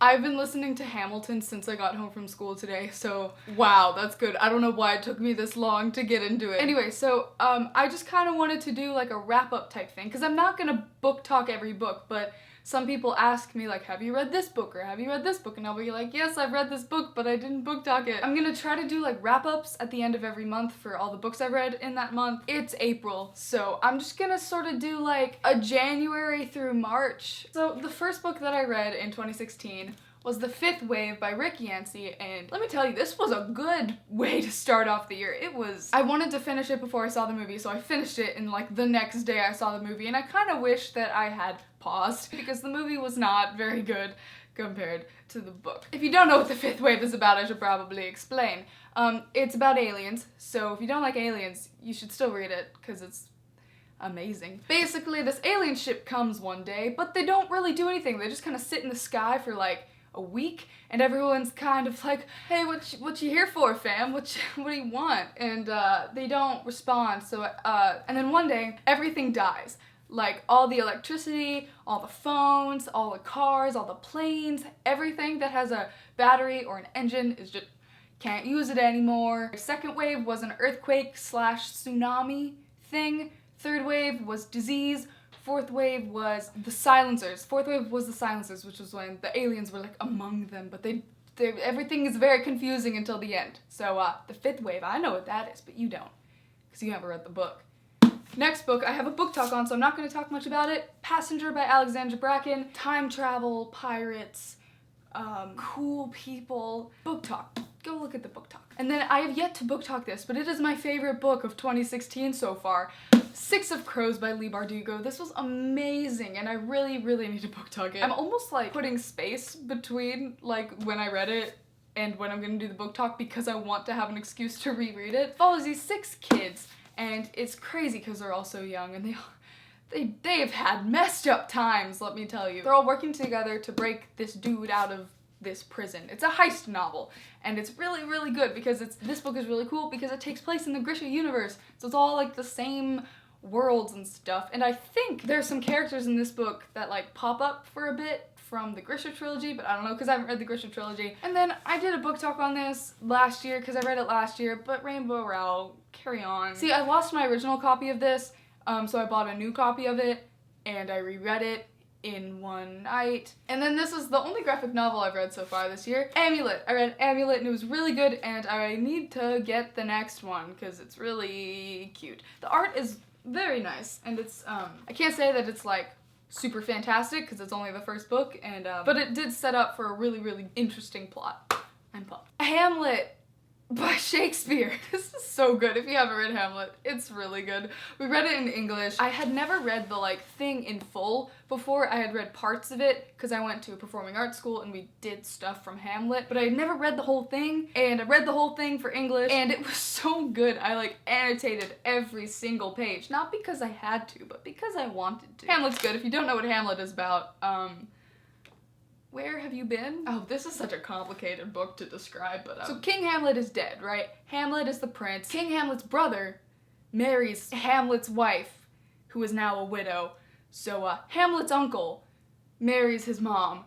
I've been listening to Hamilton since I got home from school today, so wow, that's good. I don't know why it took me this long to get into it. Anyway, so I just kind of wanted to do like a wrap-up type thing, because I'm not gonna book talk every book, but some people ask me like, have you read this book or have you read this book? And I'll be like, yes, I've read this book, but I didn't book talk it. I'm gonna try to do like wrap-ups at the end of every month for all the books I read in that month. It's April, so I'm just gonna sort of do like a January through March. So the first book that I read in 2016 was The Fifth Wave by Rick Yancey, and let me tell you, this was a good way to start off the year. I wanted to finish it before I saw the movie, so I finished it in like the next day I saw the movie, and I kind of wish that I had paused because the movie was not very good compared to the book. If you don't know what The Fifth Wave is about, I should probably explain. It's about aliens, so if you don't like aliens, you should still read it because it's amazing. Basically, this alien ship comes one day, but they don't really do anything. They just kind of sit in the sky for like a week, and everyone's kind of like, hey, what you here for, fam? What do you want? And they don't respond. So and then one day everything dies. Like all the electricity, all the phones, all the cars, all the planes, everything that has a battery or an engine is just can't use it anymore. Second wave was an earthquake / tsunami thing. Third wave was disease. Fourth wave was the silencers. Which was when the aliens were like among them, but everything is very confusing until the end. So the fifth wave, I know what that is, but you don't, because you haven't read the book. Next book I have a book talk on, so I'm not going to talk much about it. Passenger by Alexandra Bracken. Time travel, pirates, cool people. Book talk. Go look at the book talk. And then I have yet to book talk this, but it is my favorite book of 2016 so far. Six of Crows by Leigh Bardugo. This was amazing, and I really, really need to book talk it. I'm almost like putting space between like when I read it and when I'm gonna do the book talk because I want to have an excuse to reread it. It follows these 6 kids, and it's crazy because they're all so young, and they've had messed up times, let me tell you. They're all working together to break this dude out of this prison. It's a heist novel, and it's really, really good because this book is really cool because it takes place in the Grisha universe, so it's all like the same worlds and stuff. And I think there's some characters in this book that like pop up for a bit from the Grisha trilogy, but I don't know because I haven't read the Grisha trilogy. And then I did a book talk on this last year because I read it last year, but Rainbow Rowell, carry on. See, I lost my original copy of this, so I bought a new copy of it, and I reread it in one night. And then this is the only graphic novel I've read so far this year. Amulet. I read Amulet and it was really good, and I need to get the next one because it's really cute. The art is very nice, and it's I can't say that it's like super fantastic because it's only the first book, and but it did set up for a really, really interesting plot. I'm pumped. Hamlet by Shakespeare. This is so good. If you haven't read Hamlet, it's really good. We read it in English. I had never read the like thing in full before. I had read parts of it because I went to a performing arts school and we did stuff from Hamlet, but I had never read the whole thing, and I read the whole thing for English, and it was so good. I like annotated every single page, not because I had to, but because I wanted to. Hamlet's good. If you don't know what Hamlet is about, where have you been? Oh, this is such a complicated book to describe, but so King Hamlet is dead, right? Hamlet is the prince. King Hamlet's brother marries Hamlet's wife, who is now a widow. So Hamlet's uncle marries his mom.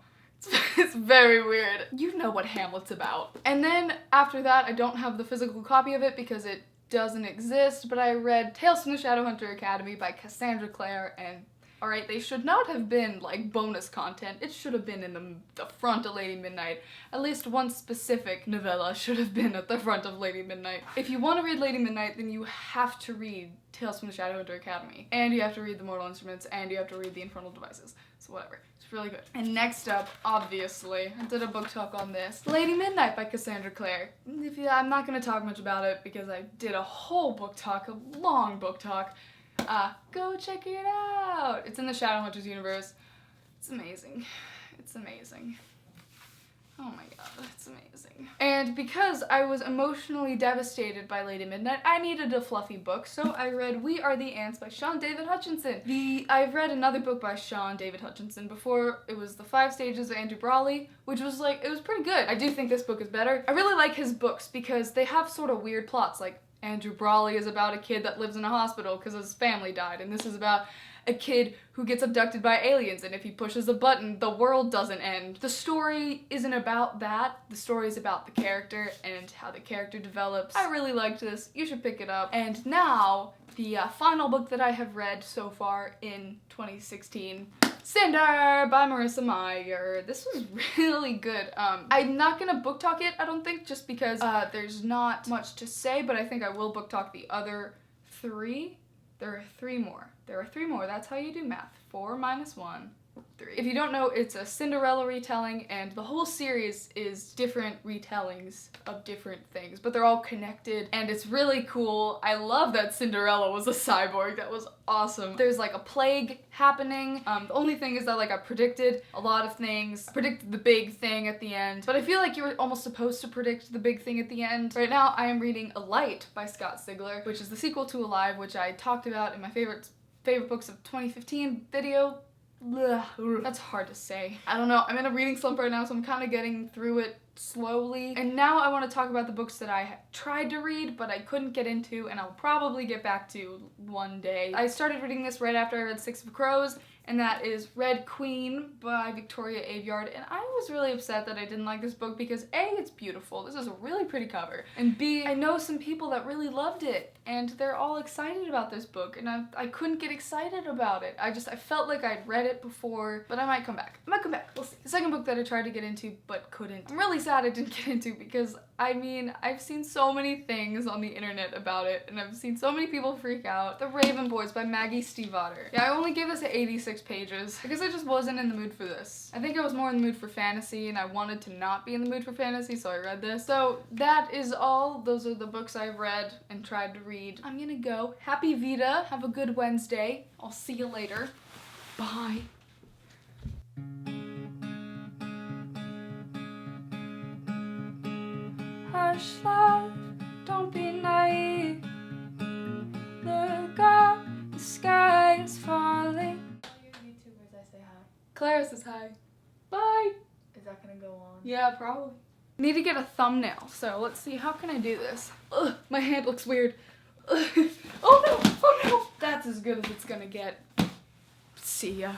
It's very weird. You know what Hamlet's about. And then after that, I don't have the physical copy of it because it doesn't exist, but I read Tales from the Shadowhunter Academy by Cassandra Clare, and alright, they should not have been like bonus content. It should have been in the front of Lady Midnight. At least one specific novella should have been at the front of Lady Midnight. If you want to read Lady Midnight, then you have to read Tales from the Shadowhunter Academy. And you have to read The Mortal Instruments, and you have to read The Infernal Devices. So whatever. It's really good. And next up, obviously, I did a book talk on this. Lady Midnight by Cassandra Clare. I'm not going to talk much about it because I did a whole book talk, a long book talk. Go check it out! It's in the Shadowhunters universe. It's amazing. It's amazing. Oh my god, it's amazing. And because I was emotionally devastated by Lady Midnight, I needed a fluffy book, so I read We Are the Ants by Sean David Hutchinson. I've read another book by Sean David Hutchinson before. It was The 5 Stages of Andrew Brawley, which was like, it was pretty good. I do think this book is better. I really like his books because they have sort of weird plots, like Andrew Brawley is about a kid that lives in a hospital because his family died, and this is about a kid who gets abducted by aliens, and if he pushes a button, the world doesn't end. The story isn't about that. The story is about the character and how the character develops. I really liked this. You should pick it up. And now, the final book that I have read so far in 2016, Cinder by Marissa Meyer. This was really good. I'm not gonna book talk it, I don't think, just because there's not much to say, but I think I will book talk the other 3. There are 3 more. There are 3 more. That's how you do math. 4 minus 1. 3. If you don't know, it's a Cinderella retelling, and the whole series is different retellings of different things, but they're all connected, and it's really cool. I love that Cinderella was a cyborg. That was awesome. There's like a plague happening. The only thing is that like I predicted a lot of things. I predicted the big thing at the end, but I feel like you were almost supposed to predict the big thing at the end. Right now, I am reading A Light by Scott Sigler, which is the sequel to Alive, which I talked about in my favorite books of 2015 video. That's hard to say. I don't know, I'm in a reading slump right now, so I'm kind of getting through it slowly. And now I want to talk about the books that I tried to read, but I couldn't get into, and I'll probably get back to one day. I started reading this right after I read Six of Crows, and that is Red Queen by Victoria Aveyard, and I was really upset that I didn't like this book because A, it's beautiful, this is a really pretty cover, and B, I know some people that really loved it, and they're all excited about this book, and I couldn't get excited about it. I felt like I'd read it before, but I might come back. We'll see. The second book that I tried to get into but couldn't, I'm really sad I didn't get into because, I mean, I've seen so many things on the internet about it, and I've seen so many people freak out. The Raven Boys by Maggie Stiefvater. Yeah, I only gave this 86 pages because I just wasn't in the mood for this. I think I was more in the mood for fantasy, and I wanted to not be in the mood for fantasy, so I read this. So that is all. Those are the books I've read and tried to read. I'm gonna go. Happy Vita. Have a good Wednesday. I'll see you later. Bye. Hush, love, don't be naive. Look up, the sky is falling. YouTubers, I say hi. Clara says hi. Bye. Is that gonna go on? Yeah, probably. Need to get a thumbnail, so let's see, how can I do this? Ugh, my hand looks weird. Ugh. Oh no, oh no. That's as good as it's gonna get. See ya.